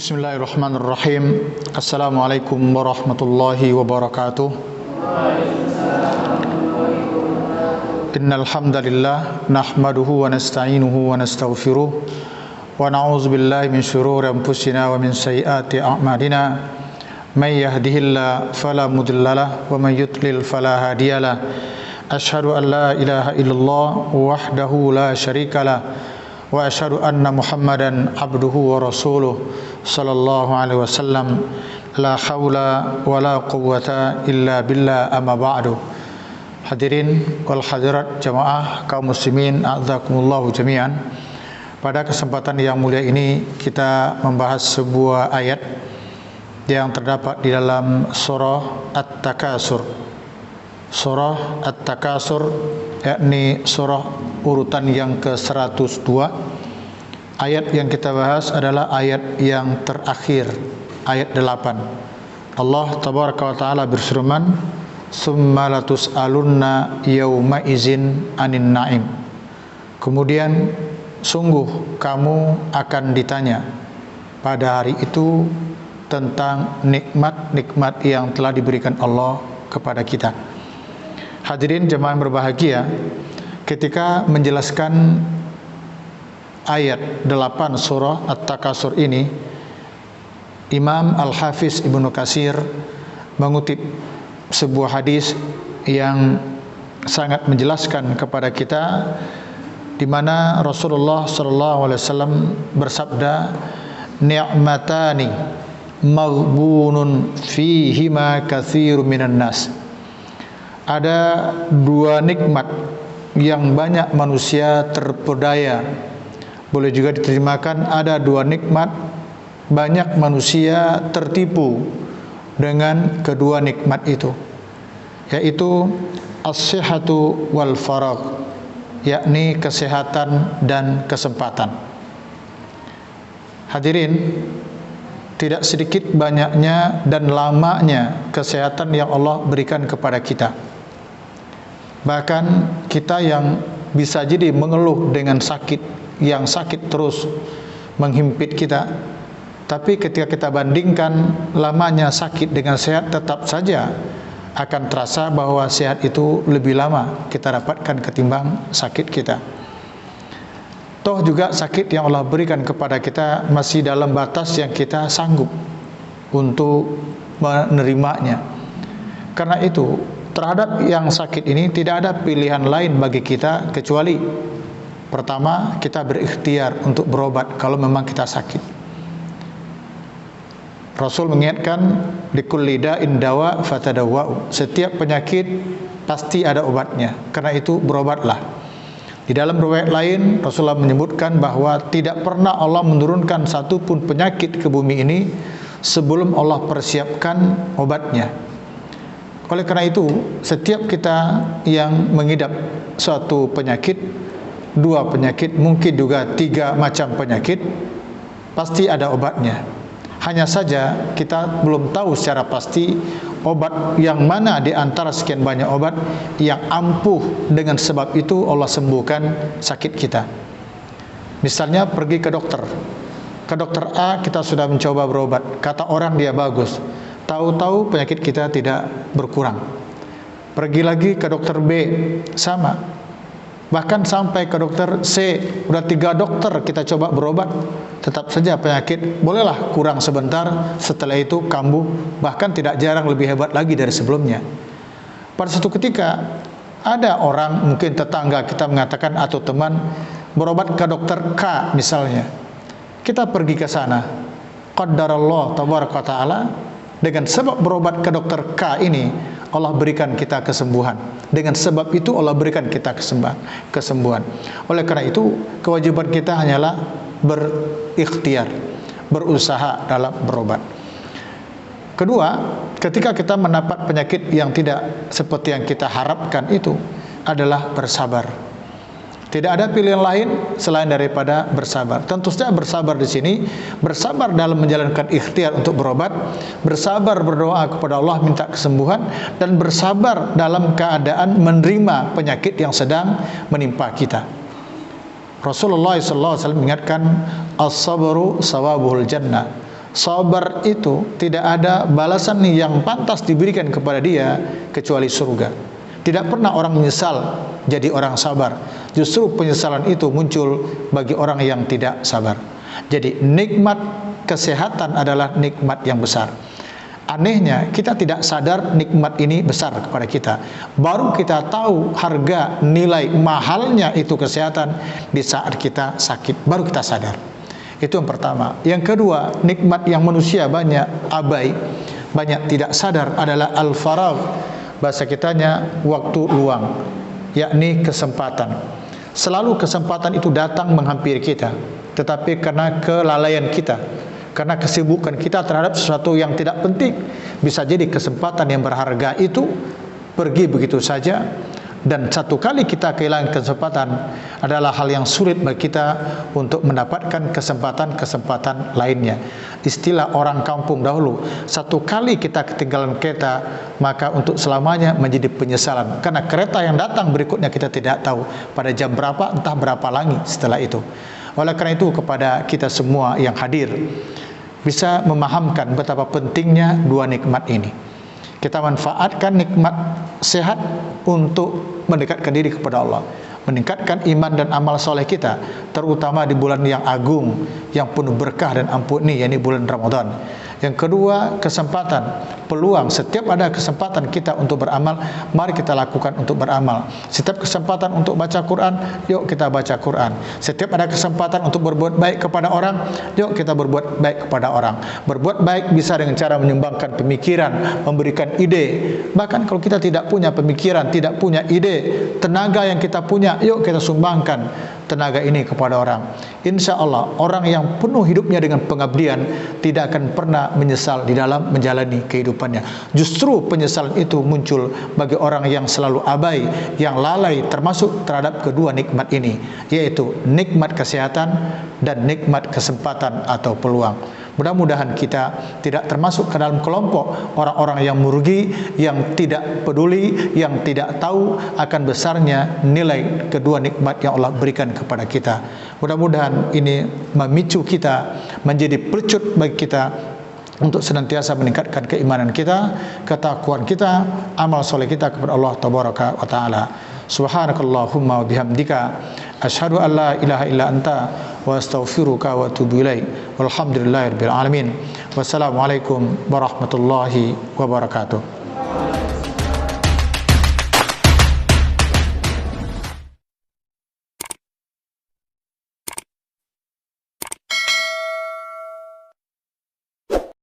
Bismillahirrahmanirrahim. Assalamualaikum warahmatullahi wabarakatuh. Innal hamdalillah nahmaduhu wa nasta'inuhu wa nastaghfiruh wa na'udzu billahi min shururi anfusina wa min sayyiati a'malina. May yahdihillahu fala mudhillalah wa may yudlil fala hadiyalah. Asyhadu an la ilaha illallah wahdahu la syarikalah wa asyhadu anna Muhammadan abduhu wa rasuluh sallallahu alaihi wasallam. La haula wala quwwata illa billah, amma ba'du. Hadirin wal hadirat jamaah kaum muslimin a'adzakumullahu jami'an. Pada kesempatan yang mulia ini kita membahas sebuah ayat yang terdapat di dalam surah At-Takasur. Surah At-Takasur, yakni surah urutan yang ke-102. Ayat yang kita bahas adalah ayat yang terakhir, ayat 8. Allah tabaraka wa taala berfirman, "Tsumma latus'alunna yauma izin anin na'im." Kemudian sungguh kamu akan ditanya pada hari itu tentang nikmat-nikmat yang telah diberikan Allah kepada kita. Hadirin jemaah yang berbahagia, ketika menjelaskan ayat 8 surah At-Takasur ini, Imam Al-Hafiz Ibnu Katsir mengutip sebuah hadis yang sangat menjelaskan kepada kita, di mana Rasulullah SAW bersabda, "Ni'matani maghbunun fihima katsirun minan nas." Ada dua nikmat yang banyak manusia terpedaya. Boleh juga diterjemahkan, ada dua nikmat banyak manusia tertipu dengan kedua nikmat itu, yaitu as-sihhatu wal faragh, yakni kesehatan dan kesempatan. Hadirin, tidak sedikit banyaknya dan lamanya kesehatan yang Allah berikan kepada kita. Bahkan kita yang bisa jadi mengeluh dengan sakit, yang sakit terus menghimpit kita, tapi ketika kita bandingkan lamanya sakit dengan sehat, tetap saja akan terasa bahwa sehat itu lebih lama kita dapatkan ketimbang sakit kita. Toh juga sakit yang Allah berikan kepada kita masih dalam batas yang kita sanggup untuk menerimanya. Karena itu, terhadap yang sakit ini tidak ada pilihan lain bagi kita kecuali pertama, kita berikhtiar untuk berobat kalau memang kita sakit. Rasul mengingatkan, likulli da'in dawa fatadawwa'u. Setiap penyakit pasti ada obatnya. Karena itu berobatlah. Di dalam riwayat lain, Rasulullah menyebutkan bahwa tidak pernah Allah menurunkan satu pun penyakit ke bumi ini sebelum Allah persiapkan obatnya. Oleh karena itu, setiap kita yang mengidap suatu penyakit, dua penyakit, mungkin juga tiga macam penyakit, pasti ada obatnya. Hanya saja kita belum tahu secara pasti obat yang mana di antara sekian banyak obat yang ampuh dengan sebab itu Allah sembuhkan sakit kita. Misalnya pergi ke dokter. Ke dokter A kita sudah mencoba berobat, kata orang dia bagus. Tahu-tahu penyakit kita tidak berkurang. Pergi lagi ke dokter B, sama. Bahkan sampai ke dokter C, udah 3 dokter kita coba berobat, tetap saja penyakit bolehlah kurang sebentar, setelah itu kambuh, bahkan tidak jarang lebih hebat lagi dari sebelumnya. Pada suatu ketika ada orang, mungkin tetangga kita mengatakan atau teman, berobat ke dokter K misalnya. Kita pergi ke sana, qaddarallah tabaraka ta'ala, dengan sebab berobat ke dokter K ini Allah berikan kita kesembuhan. Dengan sebab itu Allah berikan kita kesembuhan. Oleh karena itu, kewajiban kita hanyalah berikhtiar, berusaha dalam berobat. Kedua, ketika kita mendapat penyakit yang tidak seperti yang kita harapkan, itu adalah bersabar. Tidak ada pilihan lain selain daripada bersabar. Tentu saja bersabar di sini, bersabar dalam menjalankan ikhtiar untuk berobat, bersabar berdoa kepada Allah minta kesembuhan, dan bersabar dalam keadaan menerima penyakit yang sedang menimpa kita. Rasulullah SAW mengingatkan, as-sabru sawabuhul jannah. Sabar itu tidak ada balasan yang pantas diberikan kepada dia kecuali surga. Tidak pernah orang menyesal jadi orang sabar. Justru penyesalan itu muncul bagi orang yang tidak sabar. Jadi nikmat kesehatan adalah nikmat yang besar. Anehnya kita tidak sadar nikmat ini besar kepada kita. Baru kita tahu harga nilai mahalnya itu kesehatan di saat kita sakit. Baru kita sadar. Itu yang pertama. Yang kedua, nikmat yang manusia banyak abai, banyak tidak sadar adalah al-faragh. Bahasa kitanya waktu luang, yakni kesempatan. Selalu kesempatan itu datang menghampiri kita, tetapi karena kelalaian kita, karena kesibukan kita terhadap sesuatu yang tidak penting, bisa jadi kesempatan yang berharga itu pergi begitu saja. Dan satu kali kita kehilangan kesempatan adalah hal yang sulit bagi kita untuk mendapatkan kesempatan-kesempatan lainnya. Istilah orang kampung dahulu, satu kali kita ketinggalan kereta, maka untuk selamanya menjadi penyesalan. Karena kereta yang datang berikutnya kita tidak tahu pada jam berapa, entah berapa lagi setelah itu. Oleh karena itu kepada kita semua yang hadir, bisa memahamkan betapa pentingnya dua nikmat ini. Kita manfaatkan nikmat sehat untuk mendekatkan diri kepada Allah, meningkatkan iman dan amal soleh kita, terutama di bulan yang agung, yang penuh berkah dan ampuni, yakni bulan Ramadan. Yang kedua, kesempatan, peluang. Setiap ada kesempatan kita untuk beramal, mari kita lakukan untuk beramal. Setiap kesempatan untuk baca Quran, yuk kita baca Quran. Setiap ada kesempatan untuk berbuat baik kepada orang, yuk kita berbuat baik kepada orang. Berbuat baik bisa dengan cara menyumbangkan pemikiran, memberikan ide. Bahkan kalau kita tidak punya pemikiran, tidak punya ide, tenaga yang kita punya, yuk kita sumbangkan tenaga ini kepada orang. Insya Allah orang yang penuh hidupnya dengan pengabdian tidak akan pernah menyesal di dalam menjalani kehidupannya. Justru penyesalan itu muncul bagi orang yang selalu abai, yang lalai termasuk terhadap kedua nikmat ini, yaitu nikmat kesehatan dan nikmat kesempatan atau peluang. Mudah-mudahan kita tidak termasuk ke dalam kelompok orang-orang yang merugi, yang tidak peduli, yang tidak tahu akan besarnya nilai kedua nikmat yang Allah berikan kepada kita. Mudah-mudahan ini memicu kita, menjadi pelcut bagi kita untuk senantiasa meningkatkan keimanan kita, ketakwaan kita, amal soleh kita kepada Allah Tabaraka wa Ta'ala. Subhanakallahumma wa bihamdika asyhadu an la ilaha illa anta wa astaghfiruka wa atubu ilaik. Walhamdulillahirabbil alamin. Wassalamualaikum warahmatullahi wabarakatuh.